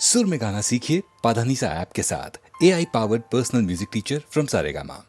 सुर में गाना सीखिए पाधानीसा ऐप के साथ। AI powered personal music teacher from Saregama.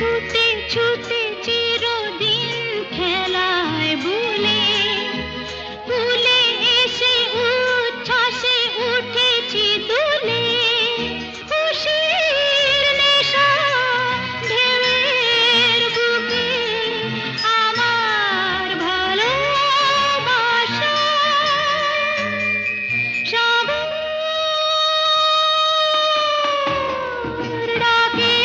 ছুটে ছুটে চিরদিন খেলায় বুলে কুলে এসে উচ্ছ্বাসে উঠেছি দুলে খুশির নেশা ঢেউয়ের বুকে আমার ভালোবাসা সাগর ডাকে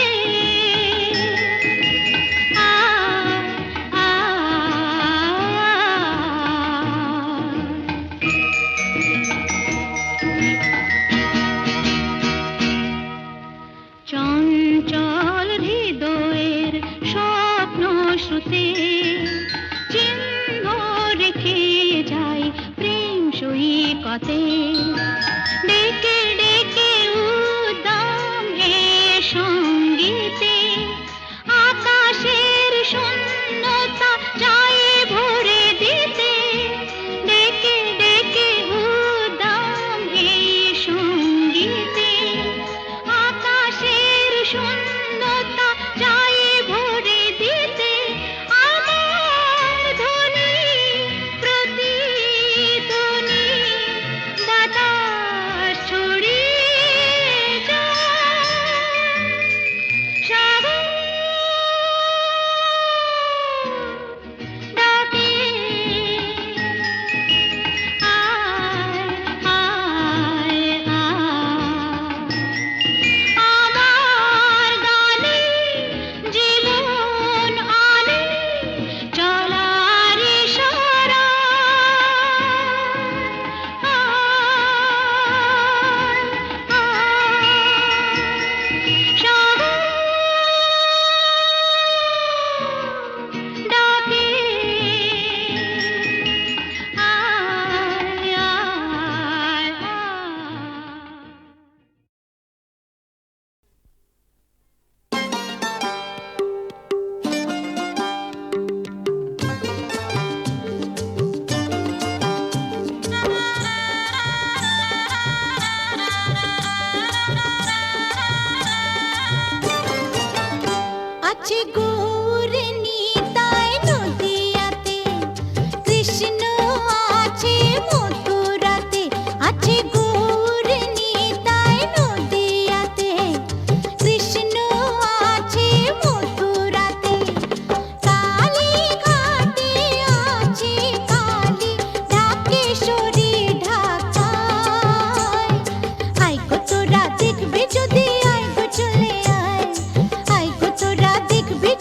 চঞ্চল হৃদয়ের স্বপ্ন শ্রুতে চিহ্ন রেখে যাই প্রেম সৈকতে ডেকে ডেকে উদ্দাম এ সঙ্গীতে আকাশের শূন্যতা যাই ভরে দিতে ডেকে ডেকে উদ্দাম এ সঙ্গীতে আকাশের শূন্যতা যাই ভরে দিতে আমার ধ্বনি প্রতিধ্বনি বাতাস ছড়িয়ে যায় সাগর ডাকে আয় আয় আয় আমার গানে জীবন আনে চলার ইশারা সাগর ডাকে আয় আয় আয় আছে গৌর নিতাই নদিয়াতে কৃষ্ণ আছে মথুরাতে আছে গৌর নিতাই নদিয়াতে কৃষ্ণ আছে মথুরাতে কালী ঘাটে আছে কালী ঢাকেশ্বরী ঢাকায় আয় গো তোরা দেখবি যদি আয় গো চলে আয় আয় গো তোরা দেখবি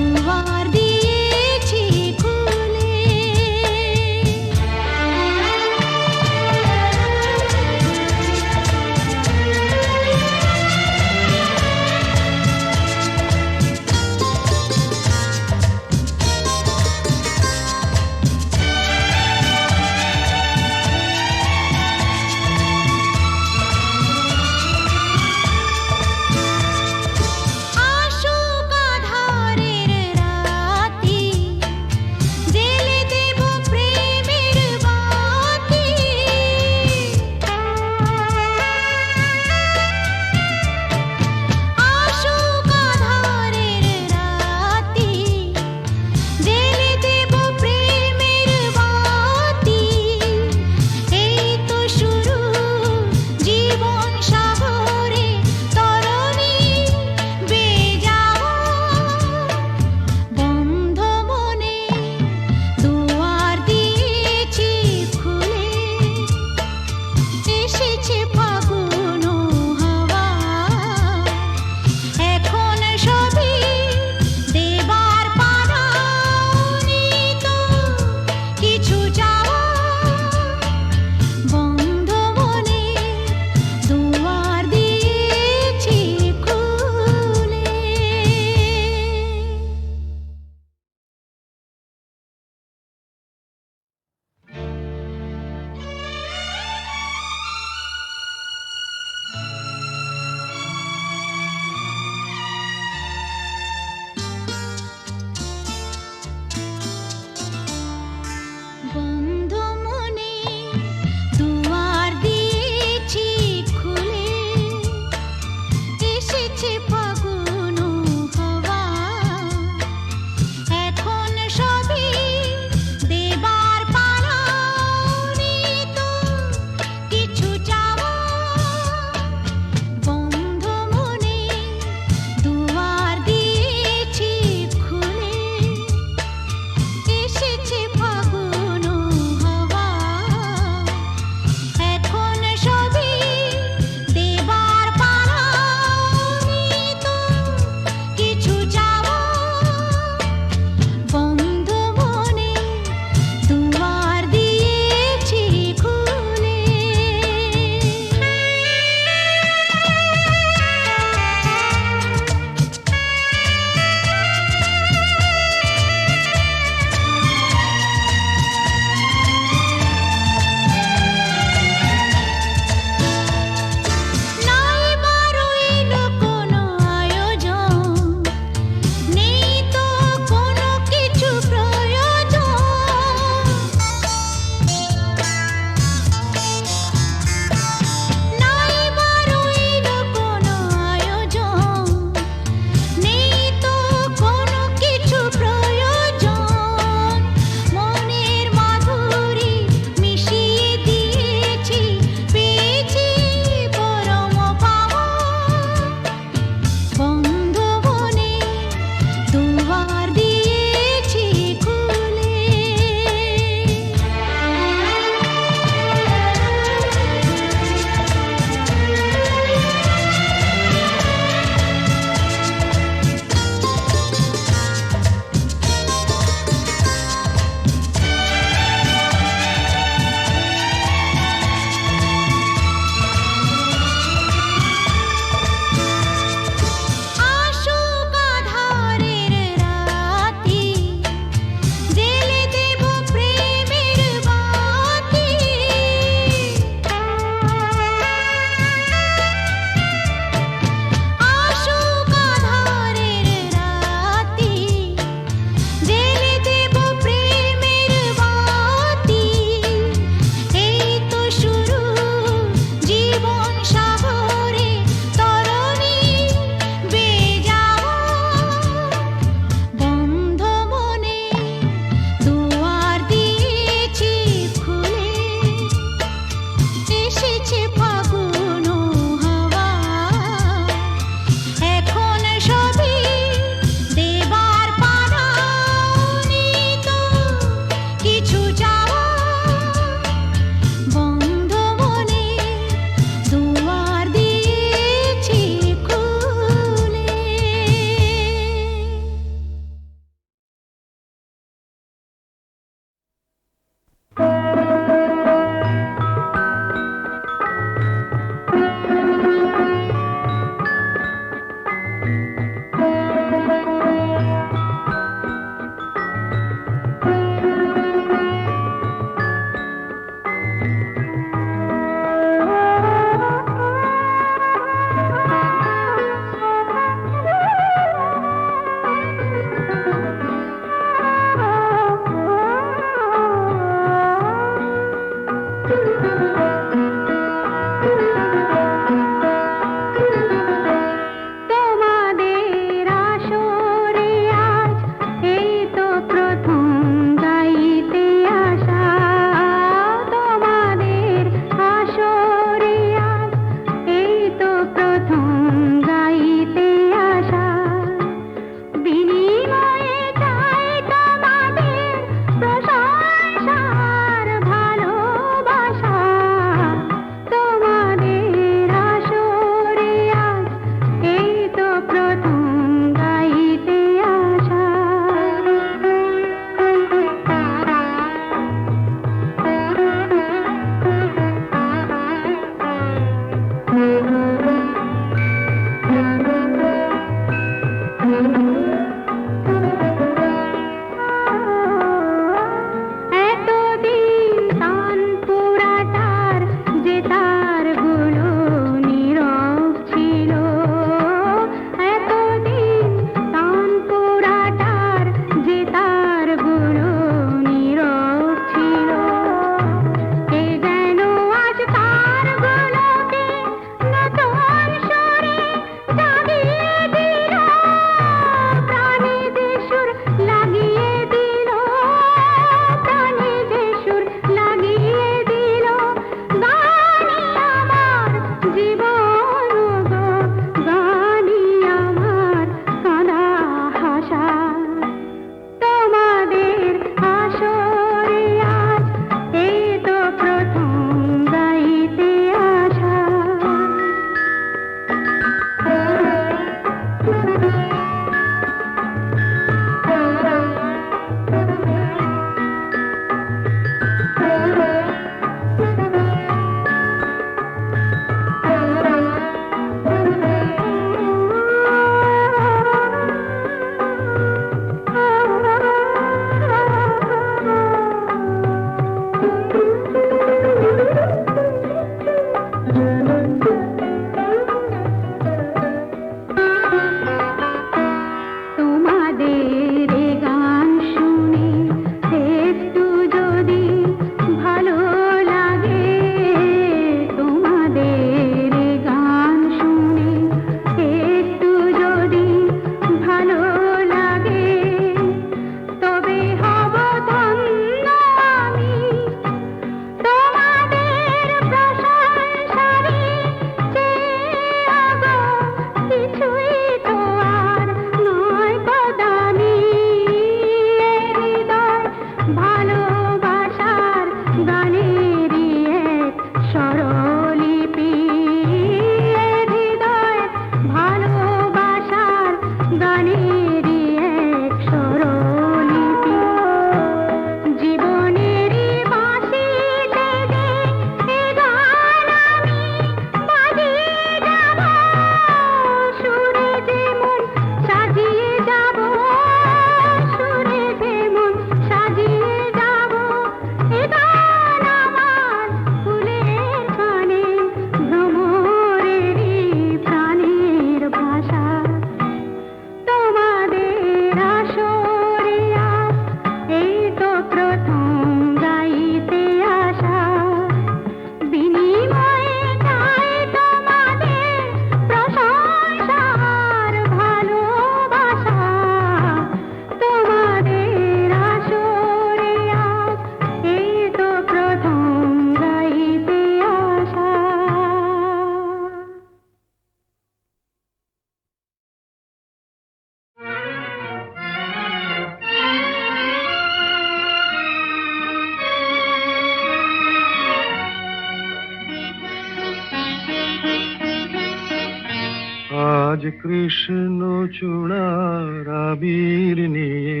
কৃষ্ণ চূড়ার আবির নিয়ে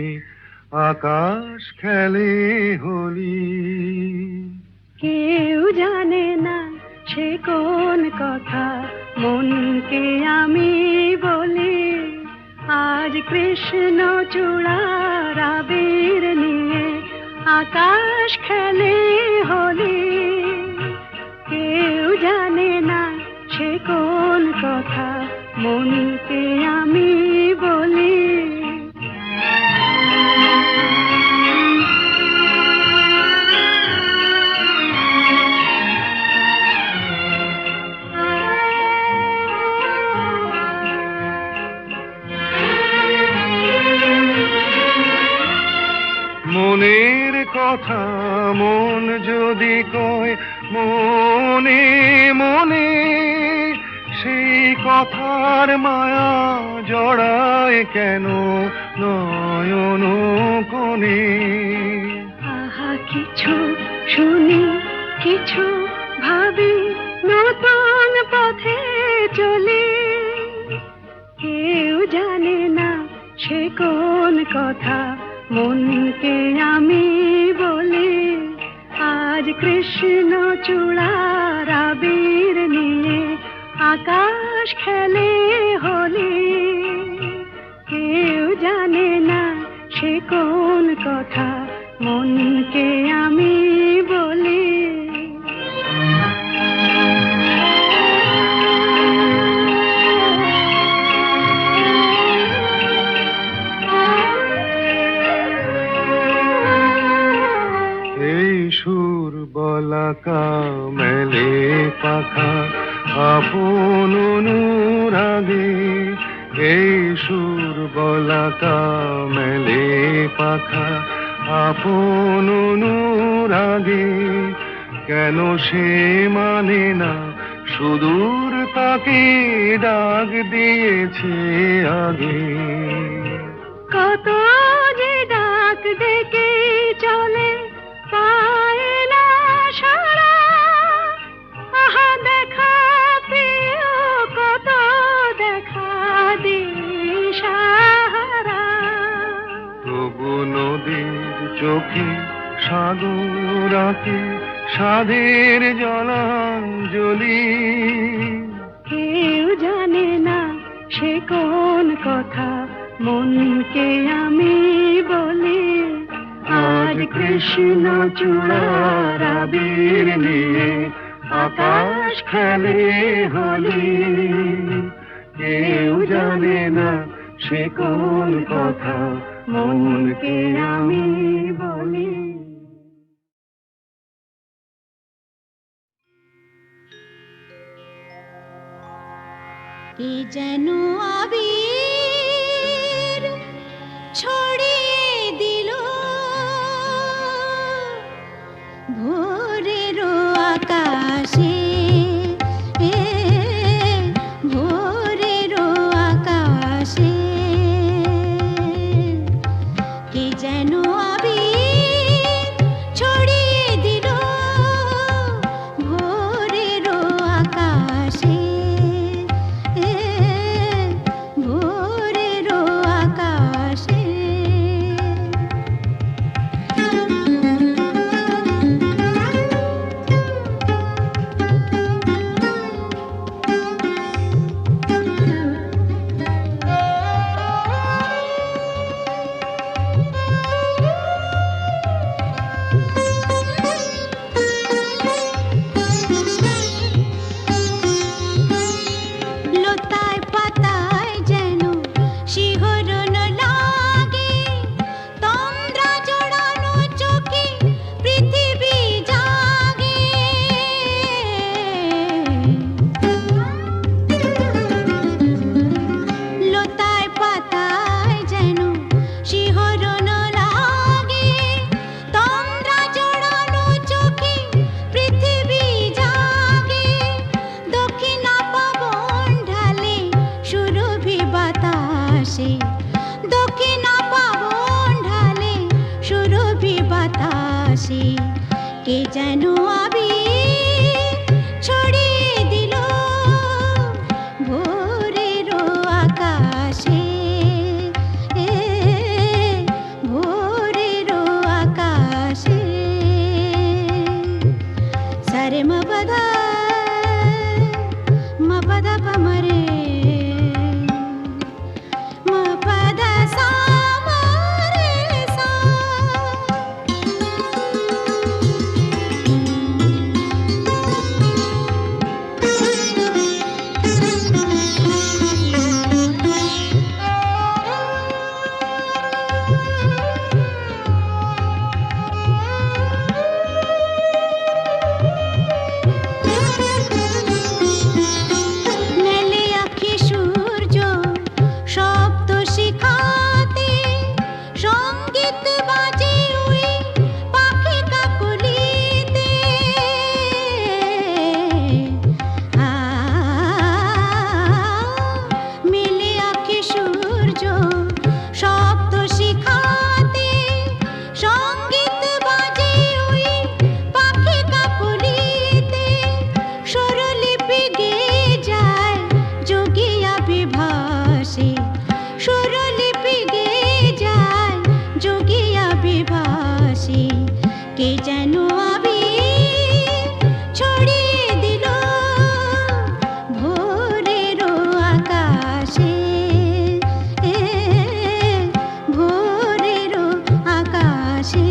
আকাশ খেলে হোলি। কেউ জানে না সে কোন কথা মনকে আমি বলি, আজ কৃষ্ণ চূড়ার আবির নিয়ে আকাশ খেলে হোলি। কেউ জানে না সে কোন কথা মনকে আমি বলি। মনের কথা মন যদি কয় মনে মনে, সেই কথার মায়া জড়ায় কেন নয়ন কোণে। আহা কিছু শুনি কিছু ভাবি, নতুন পথে চলি। কেউ জানে না সে কোন কথা মনকে আমি বলি, আজ কৃষ্ণ চূড়ার আবির নিয়ে আকাশ খেলে হোলি। কেউ জানে না সে কোন কথা মনকে আমি বলি। এই সুর বলাকা মেলে পাখা আপন অনুরাগে, এই সুর বলাকা মেলে পাখা আপন অনুরাগে। কেন সে মানে না সুদূর তাকে ডাক দিয়েছে আগে। কত যে ডাক ডেকে চলে পায় না সারা, আহা দেখা প্রিয় কত দেখা দিশাহারা। তবু নদীর চোখে সাগর আঁকে সাধের জলাঞ্জলি। কেউ জানে না সে কোন কথা মনকে আমি বলি, আজ কৃষ্ণ চূড়ার আবির নিয়ে আকাশ খেলে হোলি। কেউ জানে না সে কোন কথা মনকে আমি বলি। কে যেন আবির ছড়িয়ে দিল ভোরের আকাশে, ভোরের আকাশে। কে যেন আবির ছড়িয়ে দিল ভোরের আকাশে, ভোরের আকাশে। লতায় পাতায় যেন শিহরণ লাগে, তন্দ্রা জড়ানো চোখে পৃথিবী জাগে। লতায় পাতায় যেন শিহরণ লাগে, তন্দ্রা জড়ানো চোখে পৃথিবী জাগে। দক্ষিণা পবন ঢালে সুরভি বাতাসে, দক্ষিণা পবন ঢালে সুরভি বাতাসে। কে যেন আবির ছড়িয়ে দিল ভোরের সঙ্গীত বাজে ওই পাখি কাকলিতে মিলে আঁখি সূর্য শব্দ শিখাতে সঙ্গীত বাজে ওই পাখি কাকলিতে স্বরলিপি গেয়ে যায় যোগিয়া বিভাসে স্বরলিপি গেয়ে যায় যোগিয়া বিভাসে কে যেন আবির ছড়িয়ে দিল ভোরেরও আকাশে ভোরেরও আকাশে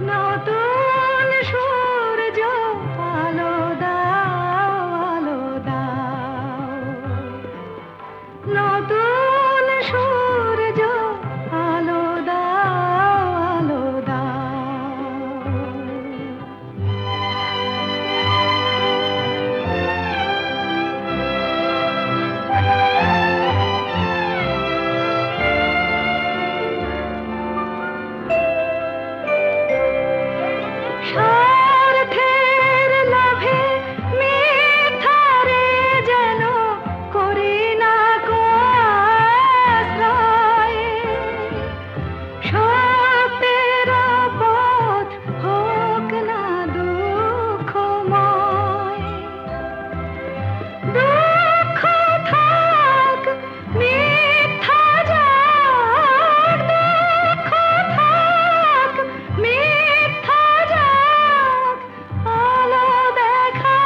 নতুন সূর্য আলো দাও নতুন সূর্য আলো দাও স্বার্থের লোভে মিথ্যারে যেন করি না কো আশ্রয় সত্যের পথ হোক না দুঃখময় দুঃখ থাক মিথ্যা যাক দুঃখ থাক মিথ্যা যাক আলো দেখা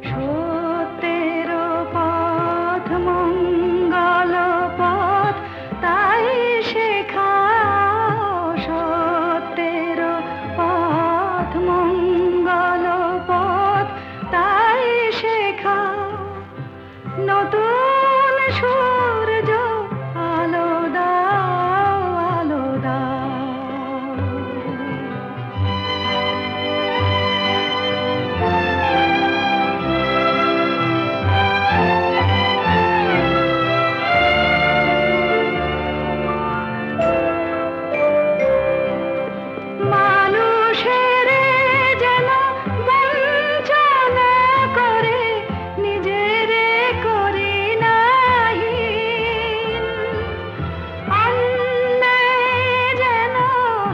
সত্যের পথ মঙ্গল পথ তাই শেখাও সত্যের পথ মঙ্গল পথ তাই শেখাও নতুন সূর্য আলো দাও মানুষের যেন বঞ্চনা করে নিজের করি নাহি অন্যায় যেন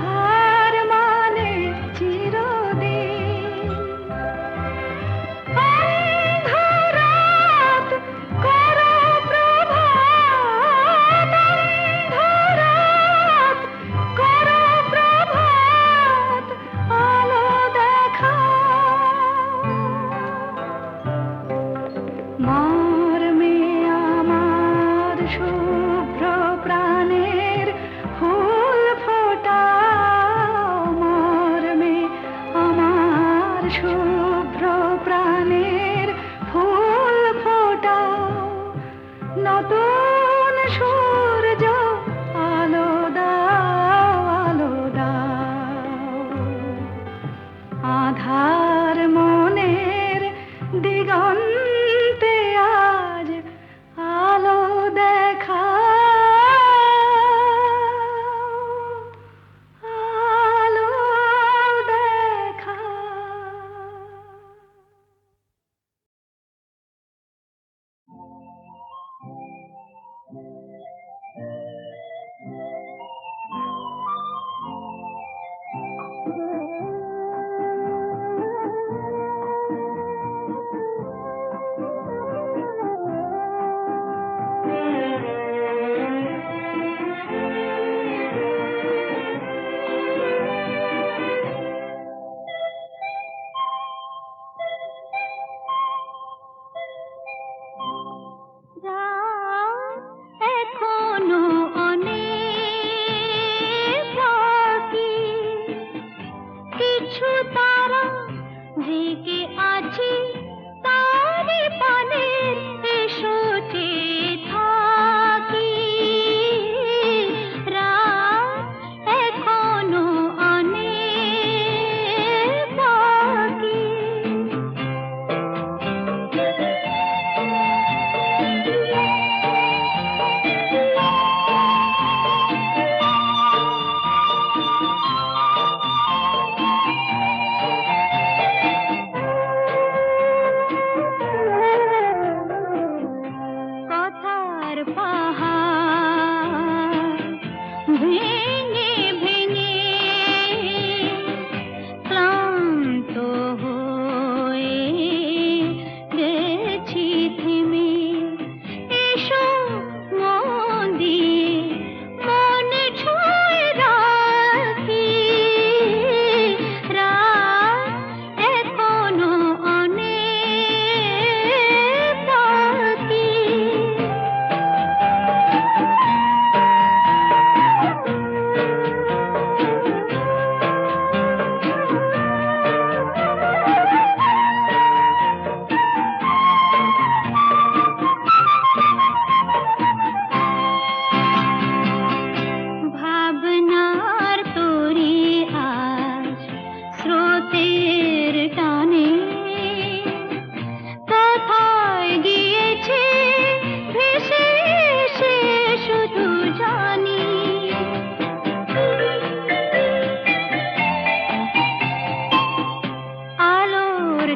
হার মানে চিরদিন অন্ধরাত করো প্রভাত অন্ধরাত করো প্রভাত আলো দেখাও মর্মে আমার শুভ্র প্রাণের ফুল ফোটাও মর্মে আমার শুভ্র প্রাণের ফুল ফোটাও নতুন সূর্য আলো দাও আধার মনের দিগন্তে আজ আলো দেখা আলো দেখা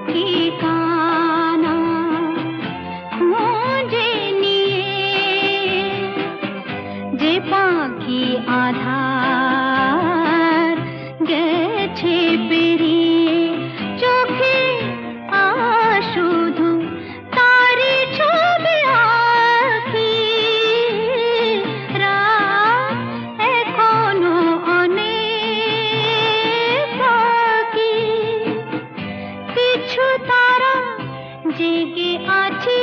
ঠিকানা খুঁজে নিয়ে যে পাখি আধার গেছে পেরিয়ে চোখে শুধু তারি ছবি আঁকি রাত এখনো অনেক বাকি কিছু তারা জেগে আছে